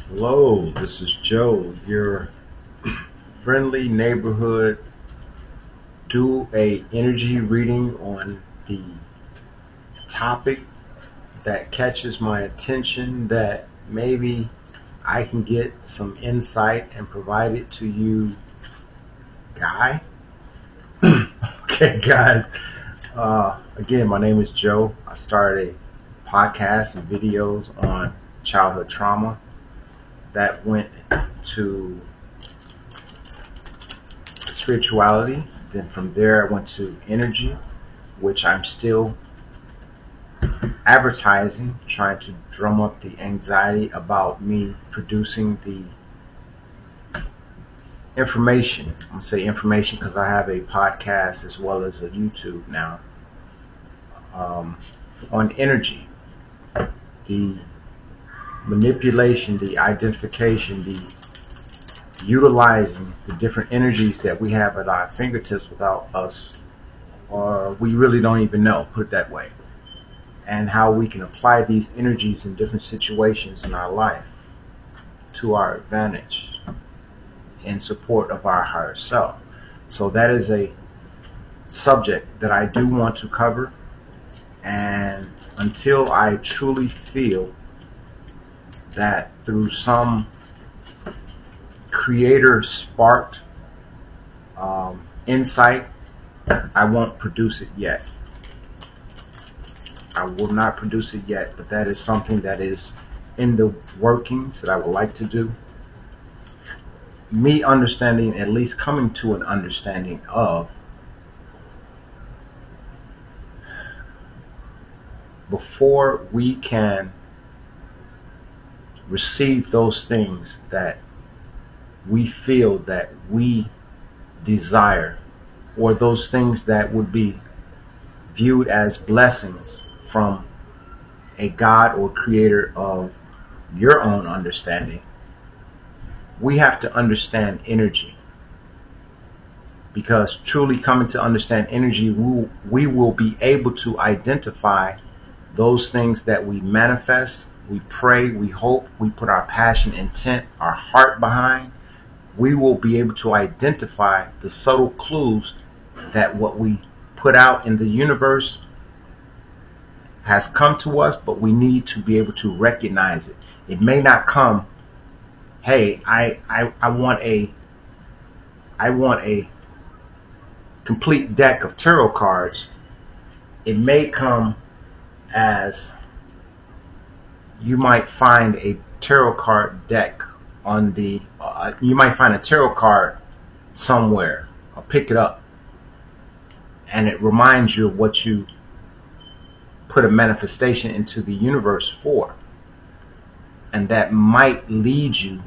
Hello, this is Joe, your friendly neighborhood do a energy reading on the topic that catches my attention that maybe I can get some insight and provide it to you, Guy. Okay, guys. Again, my name is Joe. I started a podcast and videos on childhood trauma that went to spirituality. Then from there I went to energy, which I'm still advertising, trying to drum up the anxiety about me producing the information. I'm going to say information because I have a podcast as well as a YouTube now on energy, the manipulation, the identification, the utilizing the different energies that we have at our fingertips without us, or we really don't even know, put it that way, and how we can apply these energies in different situations in our life to our advantage in support of our higher self. So that is a subject that I do want to cover, and until I truly feel that through some creator sparked insight, I won't produce it yet. I will not produce it yet, but that is something that is in the workings that I would like to do. Me understanding, at least coming to an understanding of, before we can receive those things that we feel that we desire, or those things that would be viewed as blessings from a God or creator of your own understanding, we have to understand energy. Because truly coming to understand energy, we will be able to identify those things that we manifest, we pray, we hope, we put our passion, intent, our heart behind. We will be able to identify the subtle clues that what we put out in the universe has come to us, but we need to be able to recognize it. It may not come, hey, I want a complete deck of tarot cards. It may come as you might find a tarot card deck on the you might find a tarot card somewhere, or pick it up, and it reminds you of what you put a manifestation into the universe for, and that might lead you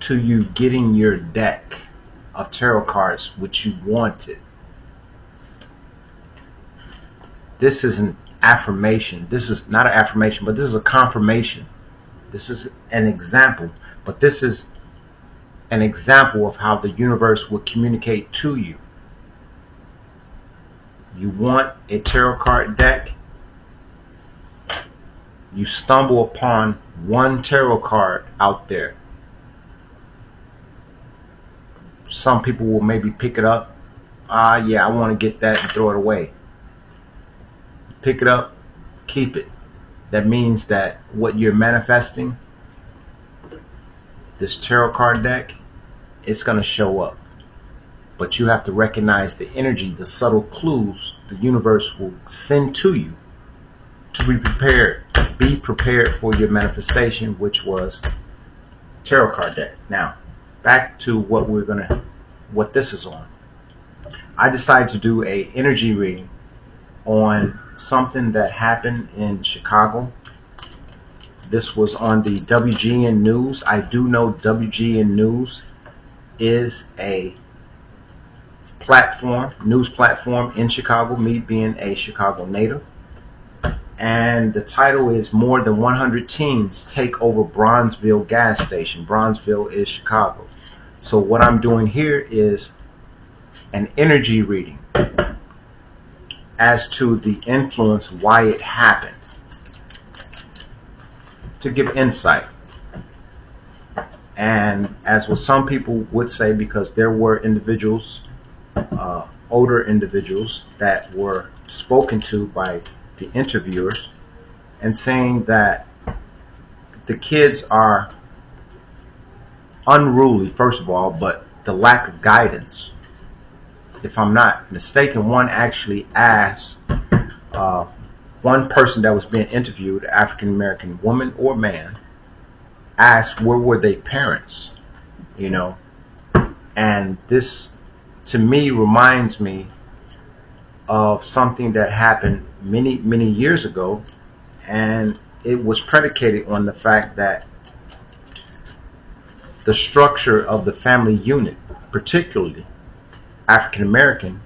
to you getting your deck of tarot cards which you wanted. This is an affirmation. This is not an affirmation, but this is a confirmation. This is an example, but this is an example of how the universe will communicate to you. You want a tarot card deck, you stumble upon one tarot card out there. Some people will maybe pick it up. Yeah, I want to get that, and throw it away. Pick it up, keep it. That means that what you're manifesting, this tarot card deck, it's going to show up. But you have to recognize the energy, the subtle clues the universe will send to you to be prepared. Be prepared for your manifestation, which was tarot card deck. Now, back to what this is on. I decided to do a energy reading on something that happened in Chicago. This was on the WGN News. I do know WGN News is a news platform in Chicago, me being a Chicago native. And the title is "More Than 100 Teens Take Over Bronzville Gas Station." Bronzville is Chicago. So what I'm doing here is an energy reading as to the influence, why it happened. to give insight. And as what some people would say, because there were individuals, older individuals, that were spoken to by the interviewers and saying that the kids are unruly, first of all, but the lack of guidance. If I'm not mistaken, one actually asked one person that was being interviewed, African American woman or man, asked where were their parents, you know. And this to me reminds me of something that happened many years ago, and it was predicated on the fact that the structure of the family unit, particularly African American,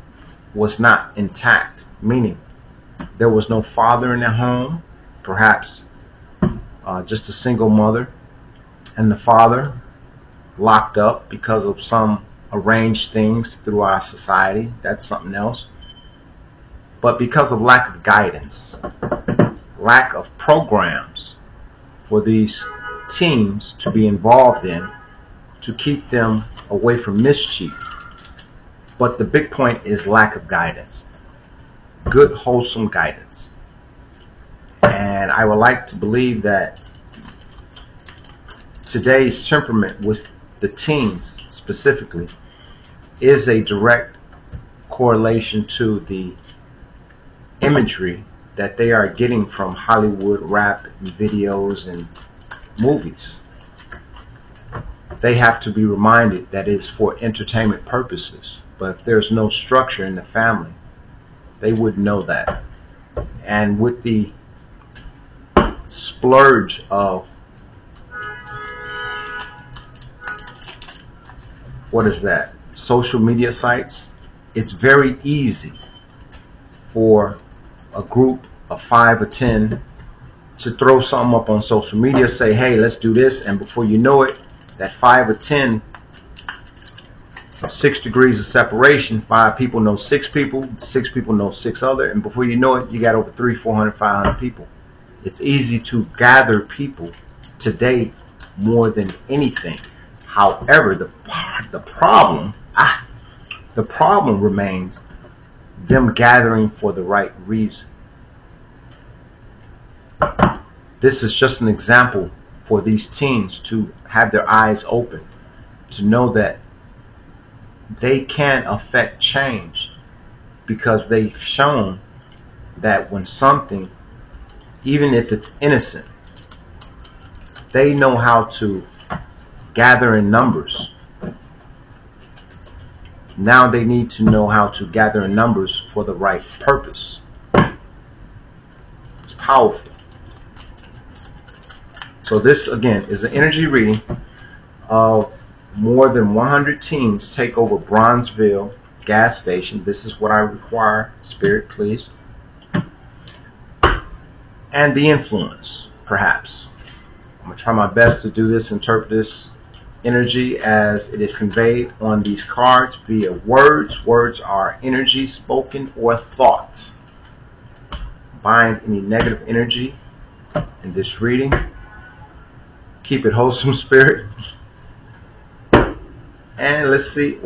was not intact, meaning there was no father in the home, perhaps just a single mother, and the father locked up because of some arranged things through our society. That's something else. But because of lack of guidance, lack of programs for these teens to be involved in, to keep them away from mischief. But the big point is lack of guidance. Good, wholesome guidance. And I would like to believe that today's temperament with the teens specifically is a direct correlation to the imagery that they are getting from Hollywood rap and videos and movies. They have to be reminded that it's for entertainment purposes. But if there's no structure in the family, they wouldn't know that. And with the splurge of social media sites, it's very easy for a group of 5 or 10 to throw something up on social media, say, hey, let's do this, and before you know it, that 5 or 10, 6 degrees of separation, 5 people know 6 people, 6 people know 6 other, and before you know it, you got over 300, 400, 500 people. It's easy to gather people today more than anything. However, the problem remains them gathering for the right reason. This is just an example for these teens to have their eyes open, to know that they can affect change, because they've shown that when something, even if it's innocent, they know how to gather in numbers. Now they need to know how to gather in numbers for the right purpose. It's powerful. So this, again, is an energy reading of more than 100 teens take over Bronzville gas station. This is what I require, Spirit, please. And the influence, perhaps. I'm going to try my best to do this, interpret this energy as it is conveyed on these cards via words. Words are energy, spoken or thought. Bind any negative energy in this reading. Keep it wholesome, Spirit. And let's see,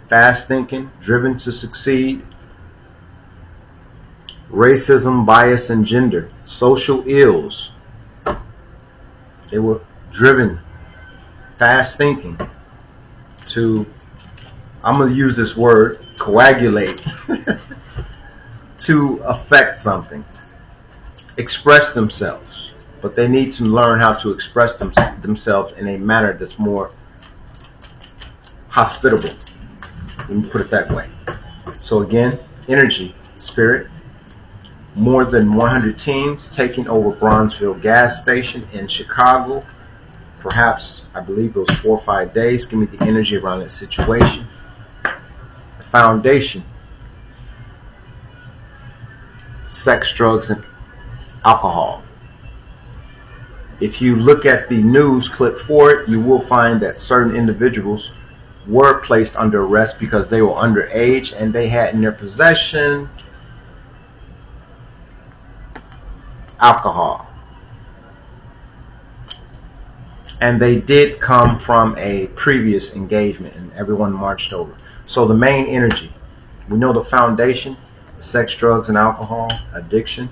fast thinking, driven to succeed, racism, bias, and gender, social ills. They were driven, fast thinking, to, I'm going to use this word, coagulate, to affect something, express themselves. But they need to learn how to express themselves in a manner that's more hospitable. Let me put it that way. So again, energy, Spirit. More than 100 teens taking over Bronzville gas station in Chicago. Perhaps, I believe it was 4 or 5 days. Give me the energy around that situation. The foundation. Sex, drugs, and alcohol. If you look at the news clip for it, you will find that certain individuals were placed under arrest because they were underage and they had in their possession alcohol. And they did come from a previous engagement, and everyone marched over. So the main energy, we know the foundation: sex, drugs, and alcohol, addiction.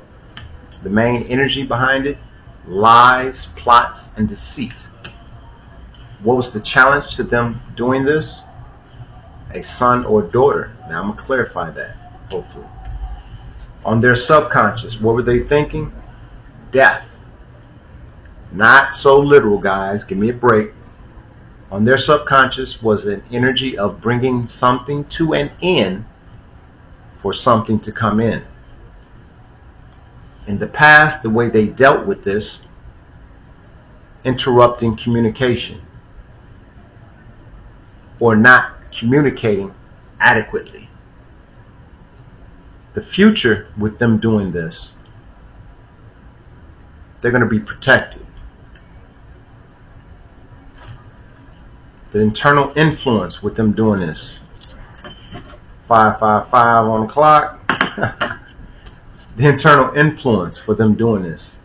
The main energy behind it: lies, plots, and deceit. What was the challenge to them doing this? A son or daughter. Now I'm going to clarify that, hopefully. On their subconscious, what were they thinking? Death. Not so literal, guys. Give me a break. On their subconscious was an energy of bringing something to an end for something to come in. In the past, the way they dealt with this: interrupting communication or not communicating adequately. The future, with them doing this, they're going to be protected. The internal influence with them doing this: 555 on the clock. The internal influence for them doing this: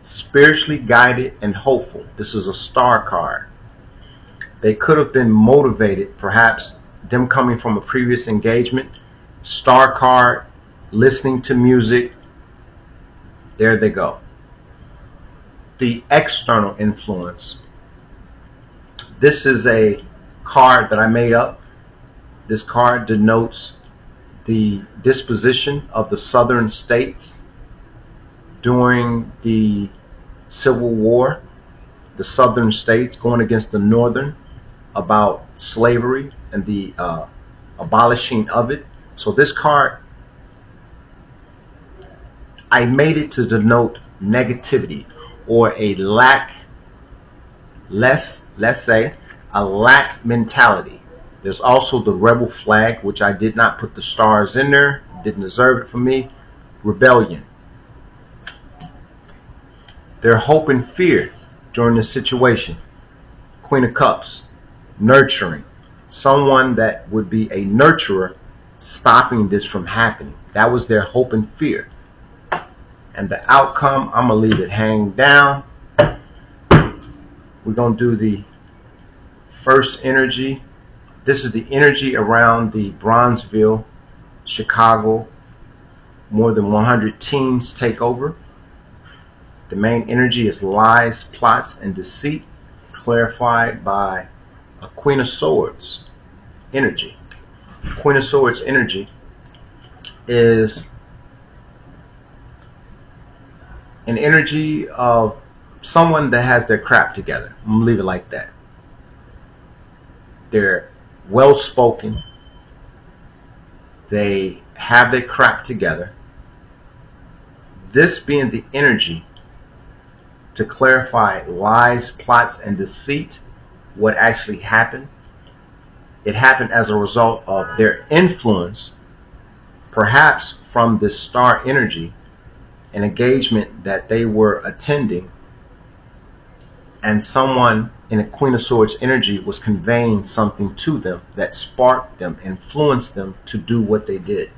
spiritually guided and hopeful. This is a star card. They could have been motivated, perhaps them coming from a previous engagement. Star card, listening to music. There they go. The external influence. This is a card that I made up. This card denotes the disposition of the southern states during the Civil War. The southern states going against the northern about slavery and the abolishing of it. So this card, I made it to denote negativity or a lack, let's say, a lack mentality. There's also the rebel flag, which I did not put the stars in there. Didn't deserve it for me. Rebellion. Their hope and fear during this situation. Queen of Cups. Nurturing. Someone that would be a nurturer, stopping this from happening. That was their hope and fear. And the outcome, I'm going to leave it hang down. We're going to do the first energy. This is the energy around the Bronzville, Chicago. More than 100 teens take over. The main energy is lies, plots, and deceit, clarified by a Queen of Swords energy. Queen of Swords energy is an energy of someone that has their crap together. I'm going to leave it like that. They're well-spoken. They have their crap together. This being the energy to clarify lies, plots, and deceit, what actually happened. It happened as a result of their influence, perhaps from this star energy, an engagement that they were attending, and someone in a Queen of Swords energy was conveying something to them that sparked them, influenced them to do what they did.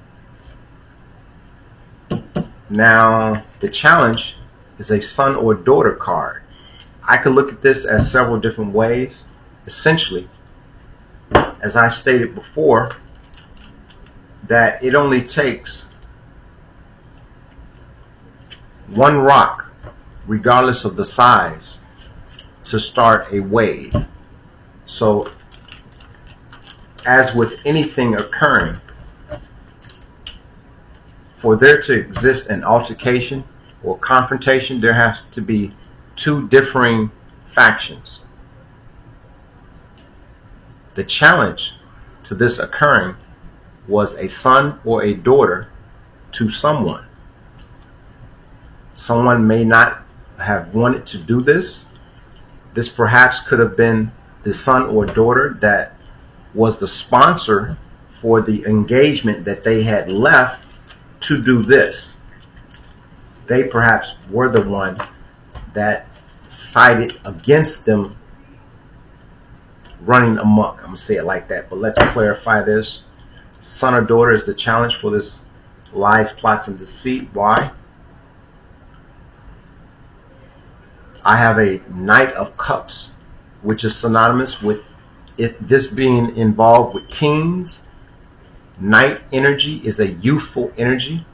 Now, the challenge is a son or daughter card. I could look at this as several different ways. Essentially, as I stated before, that it only takes one rock, regardless of the size, to start a wave. So, as with anything occurring, for there to exist an altercation or confrontation, there has to be two differing factions. The challenge to this occurring was a son or a daughter to someone. Someone may not have wanted to do this. This perhaps could have been the son or daughter that was the sponsor for the engagement that they had left to do this. They perhaps were the one that sided against them running amok. I'm going to say it like that, but let's clarify this. Son or daughter is the challenge for this lies, plots, and deceit. Why? I have a Knight of Cups, which is synonymous with this being involved with teens. Knight energy is a youthful energy.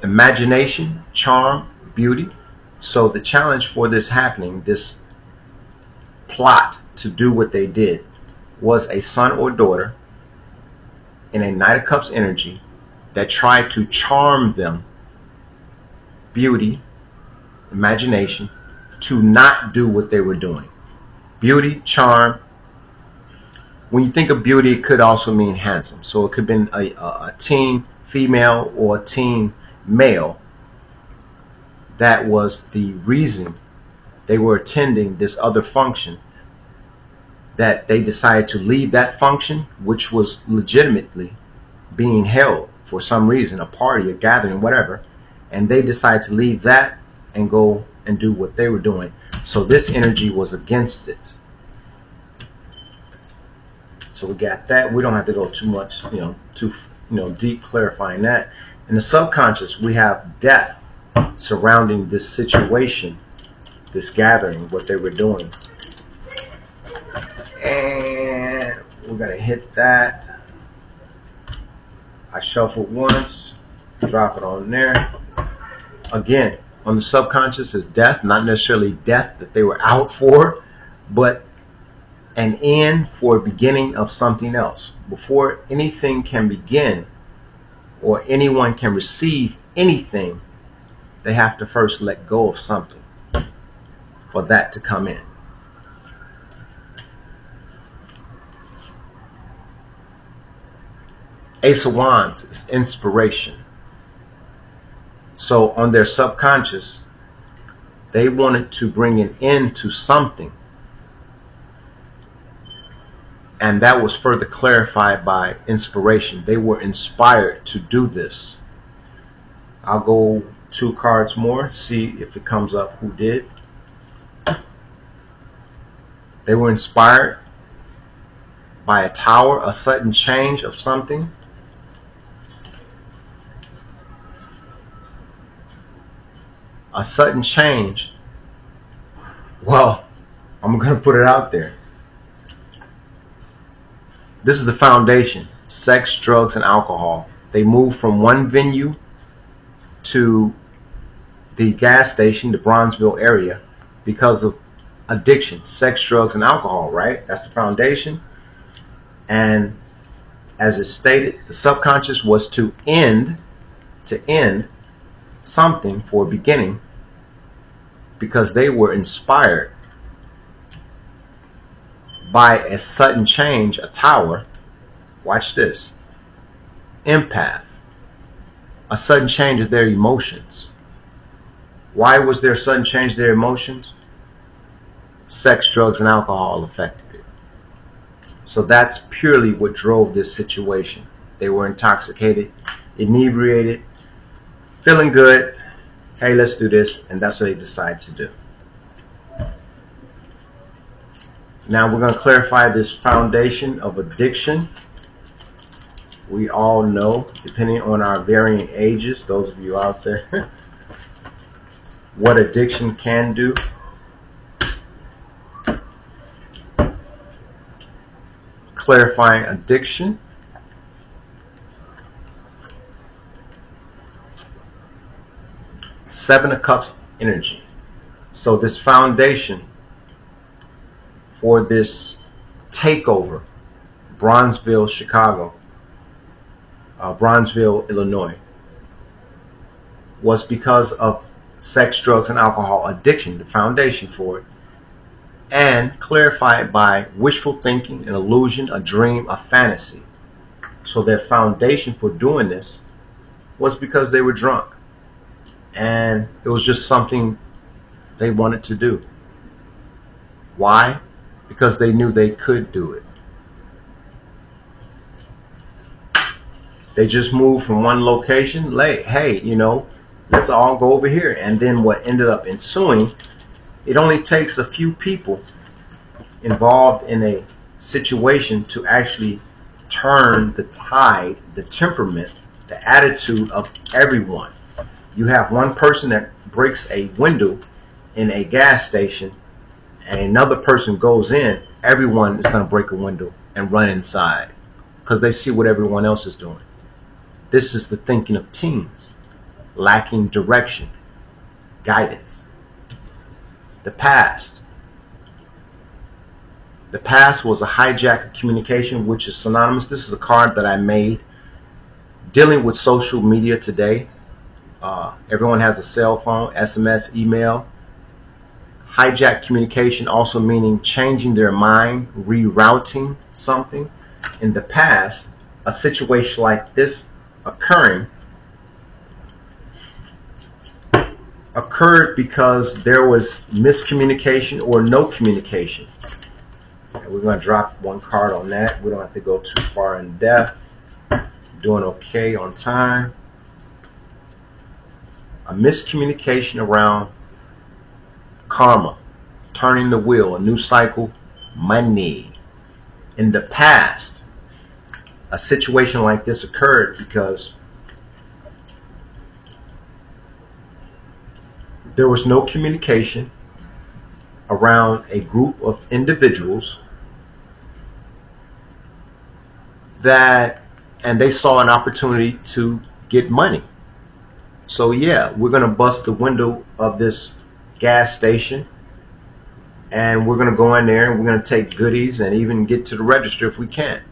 Imagination, charm, beauty. So the challenge for this happening, this plot to do what they did, was a son or daughter in a Knight of Cups energy that tried to charm them, beauty, imagination, to not do what they were doing. Beauty, charm. When you think of beauty, it could also mean handsome. So it could have been a teen female or a teen male. That was the reason they were attending this other function, that they decided to leave that function, which was legitimately being held for some reason, a party, a gathering, whatever, and they decided to leave that and go and do what they were doing. So this energy was against it. So we got that. We don't have to go too much, too deep clarifying that. In the subconscious, we have death surrounding this situation, this gathering, what they were doing. And we're going to hit that. I shuffled once, drop it on there. Again, on the subconscious is death, not necessarily death that they were out for, but an end for a beginning of something else. Before anything can begin or anyone can receive anything, they have to first let go of something for that to come in. Ace of Wands is inspiration. So on their subconscious, they wanted to bring an end to something. And that was further clarified by inspiration. They were inspired to do this. I'll go 2 cards more, see if it comes up who did. They were inspired by a tower, a sudden change of something. A sudden change. Well, I'm going to put it out there. This is the foundation. Sex, drugs, and alcohol. They moved from one venue to the gas station, the Bronzville area, because of addiction. Sex, drugs, and alcohol, right? That's the foundation. And as it stated, the subconscious was to end something for a beginning, because they were inspired by a sudden change, a tower. Watch this. Empath. A sudden change of their emotions. Why was there a sudden change of their emotions? Sex, drugs, and alcohol affected it. So that's purely what drove this situation. They were intoxicated, inebriated, feeling good. Hey, let's do this. And that's what they decided to do. Now we're going to clarify this foundation of addiction. We all know, depending on our varying ages, those of you out there, what addiction can do. Clarifying addiction. Seven of Cups energy. So this foundation for this takeover, Bronzville, Bronzville, Illinois, was because of sex, drugs, and alcohol addiction, the foundation for it, and clarified by wishful thinking, an illusion, a dream, a fantasy. So their foundation for doing this was because they were drunk, and it was just something they wanted to do. Why? Because they knew they could do it. They just moved from one location, like, hey, let's all go over here. And then what ended up ensuing, it only takes a few people involved in a situation to actually turn the tide, the temperament, the attitude of everyone. You have one person that breaks a window in a gas station and another person goes in, everyone is going to break a window and run inside because they see what everyone else is doing. This is the thinking of teens, lacking direction, guidance. The past. The past was a hijack of communication, which is synonymous. This is a card that I made dealing with social media today. Everyone has a cell phone, SMS, email. Hijack communication also meaning changing their mind, rerouting something. In the past, a situation like this occurred because there was miscommunication or no communication. And we're going to drop one card on that. We don't have to go too far in depth. Doing okay on time. A miscommunication around karma, turning the wheel, a new cycle, money. In the past, a situation like this occurred because there was no communication around a group of individuals and they saw an opportunity to get money. So yeah, we're going to bust the window of this gas station and we're going to go in there and we're going to take goodies and even get to the register if we can.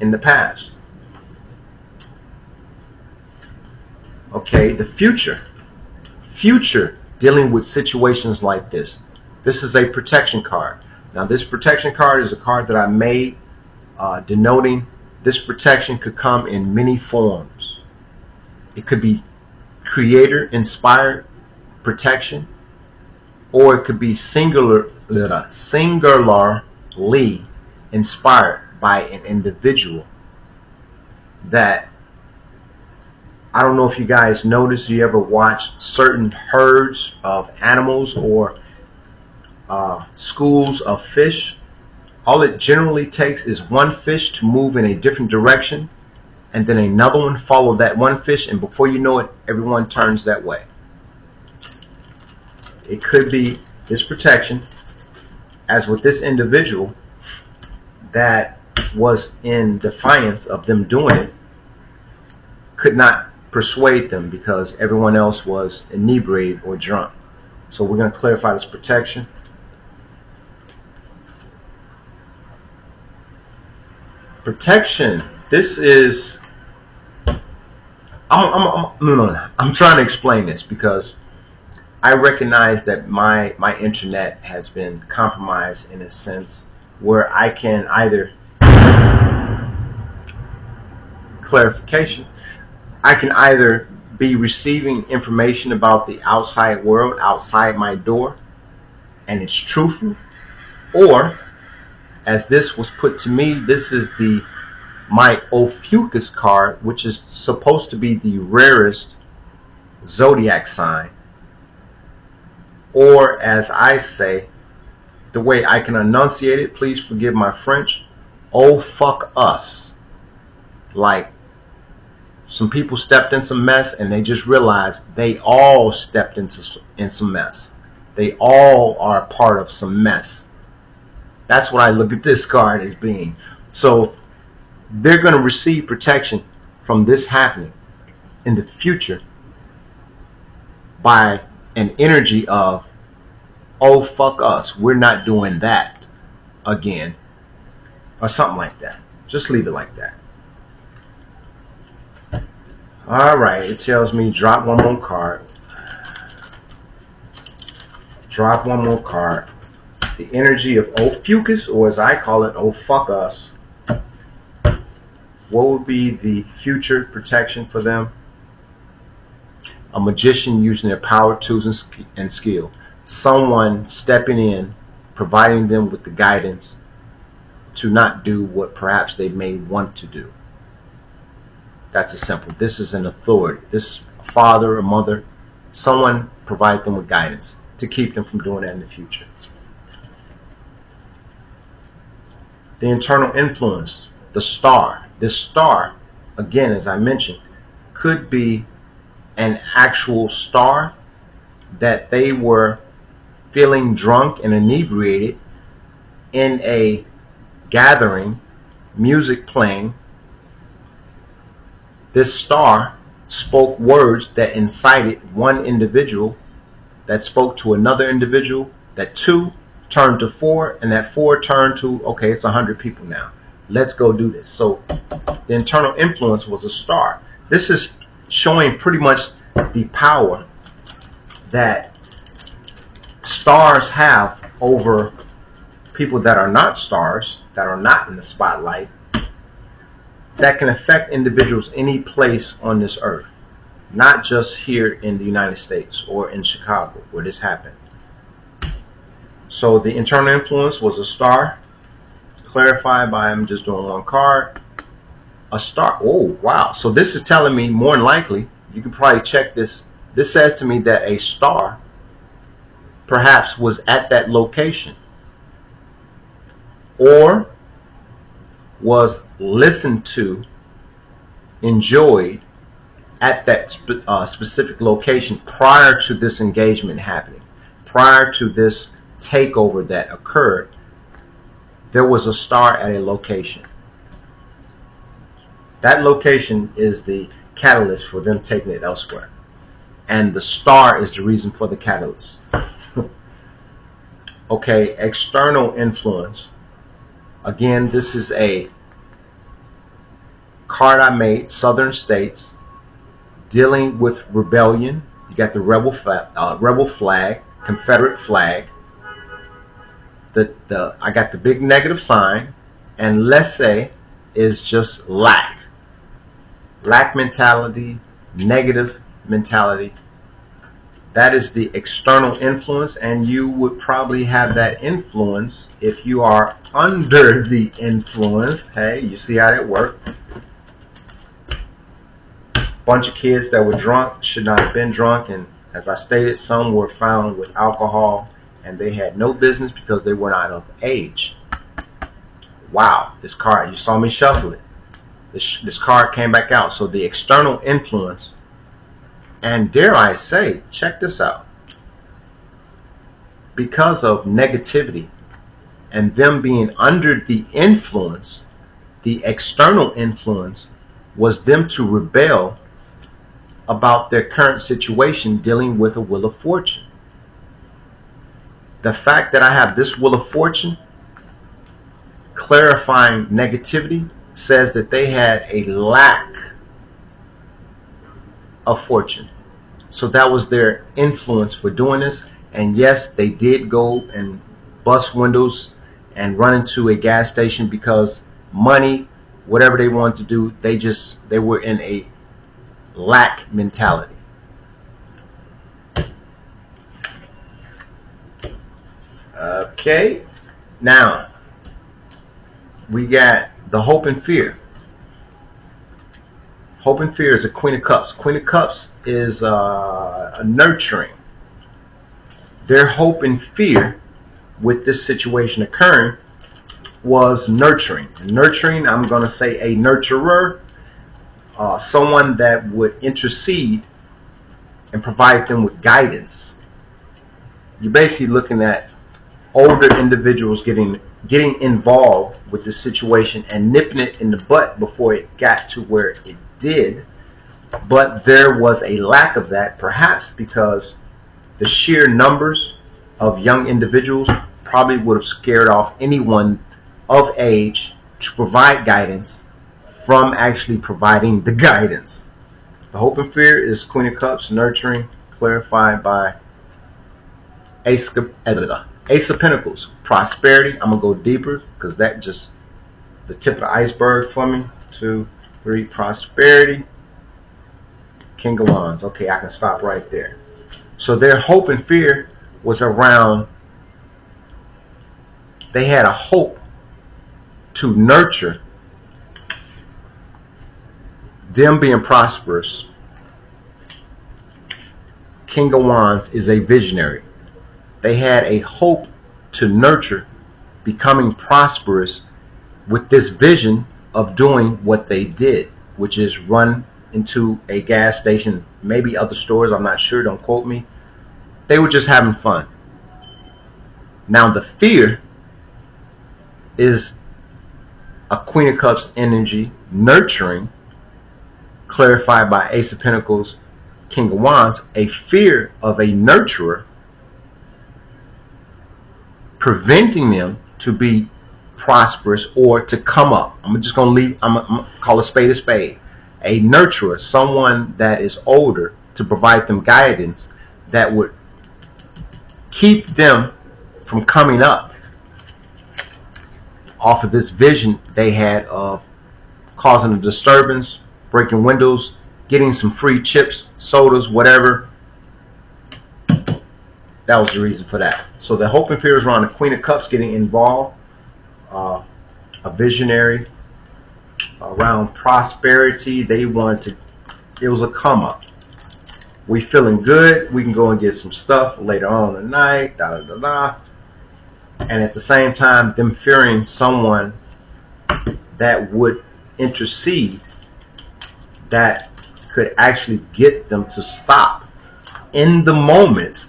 In the past. Okay, the future. Future, dealing with situations like this. This is a protection card. Now this protection card is a card that I made denoting this protection could come in many forms. It could be creator inspired protection, or it could be singularly inspired by an individual that, I don't know if you guys notice, you ever watch certain herds of animals or schools of fish. All it generally takes is one fish to move in a different direction and then another one follow that one fish, and before you know it, everyone turns that way. It could be this protection, as with this individual that was in defiance of them doing it, could not persuade them because everyone else was inebriated or drunk. So we're going to clarify this protection. Protection. This is. I'm trying to explain this because I recognize that my internet has been compromised in a sense where I can either clarification. I can either be receiving information about the outside world, outside my door, and it's truthful, or as this was put to me, this is my Ophiuchus card, which is supposed to be the rarest zodiac sign, or as I say, the way I can enunciate it, please forgive my French, oh fuck us. Like, some people stepped in some mess and they just realized they all stepped in some mess. They all are a part of some mess. That's what I look at this card as being. So they're going to receive protection from this happening in the future by an energy of, oh fuck us, we're not doing that again, or something like that. Just leave it like that. Alright, it tells me drop one more card. Drop one more card. The energy of Ophiuchus, or as I call it, oh fuck us. What would be the future protection for them? A magician using their power, tools, and skill. Someone stepping in, providing them with the guidance to not do what perhaps they may want to do. That's a simple. This is an authority. This father or mother, someone provide them with guidance to keep them from doing that in the future. The internal influence, the star. This star, again, as I mentioned, could be an actual star, that they were feeling drunk and inebriated in a gathering, music playing. This star spoke words that incited one individual, that spoke to another individual, that 2 turned to 4, and that 4 turned to, okay, it's 100 people now. Let's go do this. So the internal influence was a star. This is showing pretty much the power that stars have over people that are not stars, that are not in the spotlight, that can affect individuals any place on this earth, not just here in the United States or in Chicago where this happened. So the internal influence was a star, clarified by, I'm just doing one card, a star. Oh, wow. So this is telling me, more than likely, you can probably check this. This says to me that a star perhaps was at that location, or was listened to, enjoyed at that specific location prior to this engagement happening, prior to this takeover that occurred. There was a star at a location. That location is the catalyst for them taking it elsewhere, and the star is the reason for the catalyst. Okay, external influence. Again, this is a card I made, Southern States, dealing with rebellion. You got the rebel flag, Confederate flag. I got the big negative sign, and laissez is just lack mentality, negative mentality. That is the external influence, and you would probably have that influence if you are under the influence. Hey, you see how that worked? Bunch of kids that were drunk, should not have been drunk, and as I stated, some were found with alcohol, and they had no business because they were not of age. Wow, this card, you saw me shuffle it. This card came back out. So the external influence, and dare I say, check this out, because of negativity and them being under the influence, the external influence was them to rebel about their current situation dealing with a Wheel of Fortune. The fact that I have this Wheel of Fortune clarifying negativity says that they had a lack of fortune. So that was their influence for doing this. And yes, they did go and bust windows and run into a gas station because money, whatever they wanted to do, they were in a lack mentality. Okay, now we got the hope and fear. Hope and fear is a Queen of Cups. Queen of Cups is a nurturing. Their hope and fear with this situation occurring was nurturing. Nurturing, I'm going to say a nurturer, someone that would intercede and provide them with guidance. You're basically looking at older individuals getting involved with the situation and nipping it in the butt before it got to where it did. But there was a lack of that, perhaps because the sheer numbers of young individuals probably would have scared off anyone of age to provide guidance from actually providing the guidance. The hope and fear is Queen of Cups, nurturing, clarified by Ace of Pentacles, prosperity. I'm going to go deeper because that just the tip of the iceberg for me. 2, 3, prosperity. King of Wands. Okay, I can stop right there. So their hope and fear was around, they had a hope to nurture them being prosperous. King of Wands is a visionary. They had a hope to nurture becoming prosperous with this vision of doing what they did, which is run into a gas station, maybe other stores, I'm not sure, don't quote me. They were just having fun. Now the fear is a Queen of Cups energy, nurturing, clarified by Ace of Pentacles, King of Wands, a fear of a nurturer, preventing them to be prosperous or to come up. I'm just going to leave, I'm going to call a spade. A nurturer, someone that is older, to provide them guidance that would keep them from coming up off of this vision they had of causing a disturbance, breaking windows, getting some free chips, sodas, whatever. That was the reason for that. So the hope and fear is around the Queen of Cups getting involved, a visionary around prosperity. They wanted to, it was a come up. We feeling good, we can go and get some stuff later on in the night, and at the same time them fearing someone that would intercede, that could actually get them to stop in the moment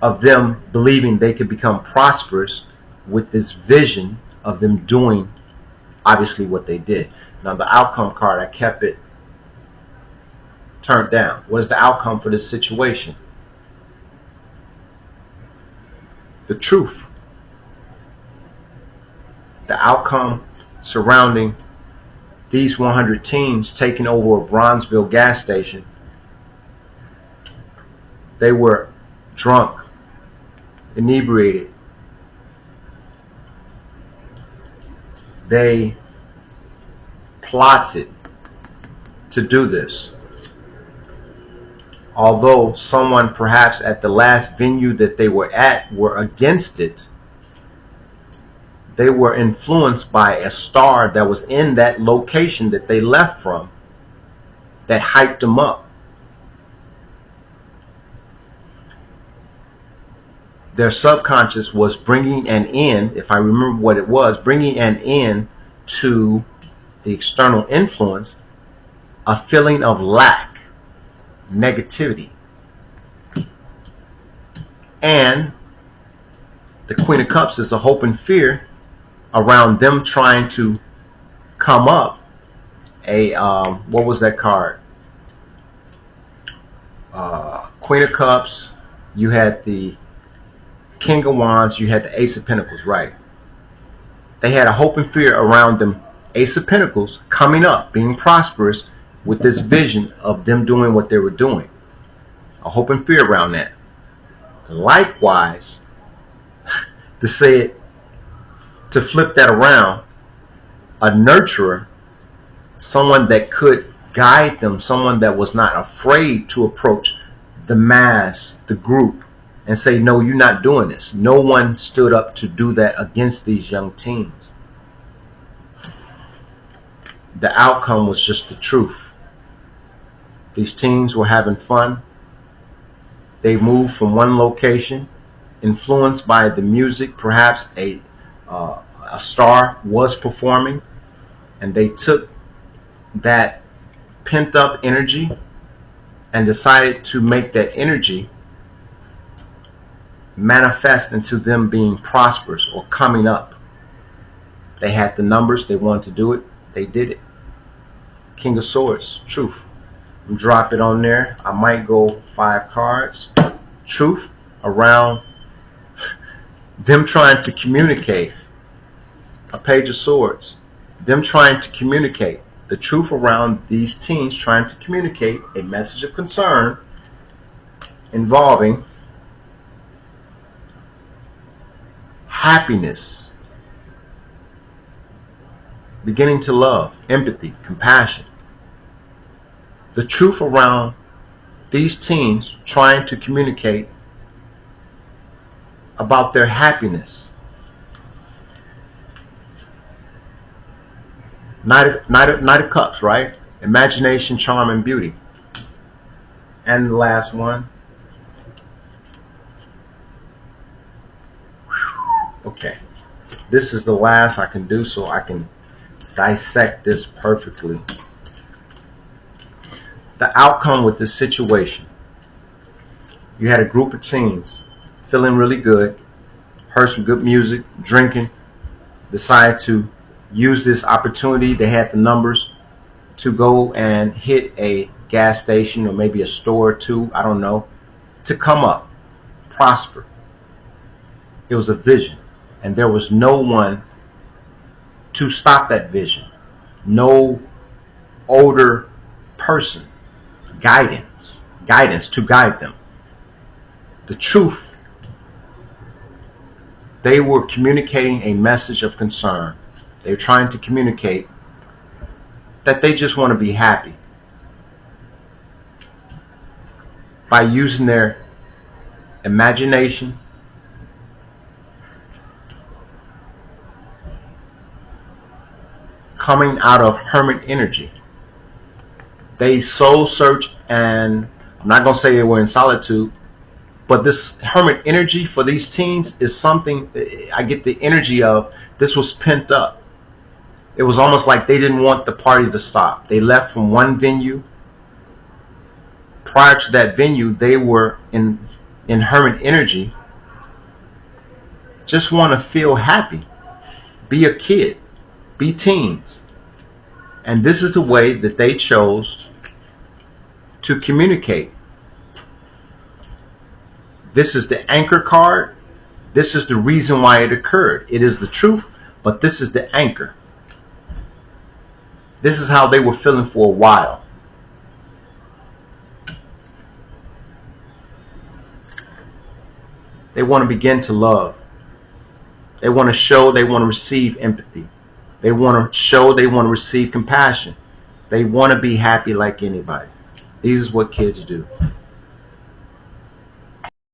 of them believing they could become prosperous with this vision of them doing obviously what they did. Now the outcome card, I kept it turned down. What is the outcome for this situation? The truth. The outcome surrounding these 100 teens taking over a Bronzville gas station. They were drunk, inebriated. They plotted to do this. Although someone perhaps at the last venue that they were at were against it, they were influenced by a star that was in that location that they left from that hyped them up. Their subconscious was bringing an end, if I remember what it was, bringing an end to the external influence, a feeling of lack, negativity. And the Queen of Cups is a hope and fear around them trying to come up. What was that card? Queen of Cups, you had the King of Wands, you had the Ace of Pentacles, right? They had a hope and fear around them, Ace of Pentacles, coming up, being prosperous with this vision of them doing what they were doing. A hope and fear around that. Likewise, to say it, to flip that around, a nurturer, someone that could guide them, someone that was not afraid to approach the mass, the group, and say, no, you're not doing this. No one stood up to do that against these young teens. The outcome was just the truth. These teens were having fun. They moved from one location, influenced by the music. Perhaps a star was performing, and they took that pent up energy and decided to make that energy manifest into them being prosperous or coming up. They had the numbers, they wanted to do it, they did it. King of Swords, truth. Drop it on there. I might go 5 cards. Truth around them trying to communicate. A Page of Swords. Them trying to communicate. The truth around these teens trying to communicate a message of concern involving happiness, beginning to love, empathy, compassion. The truth around these teens trying to communicate about their happiness. Knight of Cups, right? Imagination, charm, and beauty. And the last one. Okay. This is the last I can do so I can dissect this perfectly. the outcome with this situation. You had a group of teens feeling really good, heard some good music, drinking, decided to use this opportunity. They had the numbers to go and hit a gas station or maybe a store or two, I don't know, to come up, prosper. It was a vision, and there was no one to stop that vision. No older person, guidance to guide them. The truth, they were communicating a message of concern. They were trying to communicate that they just want to be happy by using their imagination, coming out of hermit energy. They soul search, and I'm not going to say they were in solitude, but this hermit energy for these teens is something I get the energy of. This was pent up. It was almost like they didn't want the party to stop. They left from one venue. Prior to that venue, they were in hermit energy. Just want to feel happy. Be a kid. Be teens. And this is the way that they chose to communicate. This is the anchor card. This is the reason why it occurred. It is the truth, but this is the anchor. This is how they were feeling for a while. They want to begin to love. They want to show, they want to receive empathy. They want to show, they want to receive compassion. They want to be happy like anybody. This is what kids do.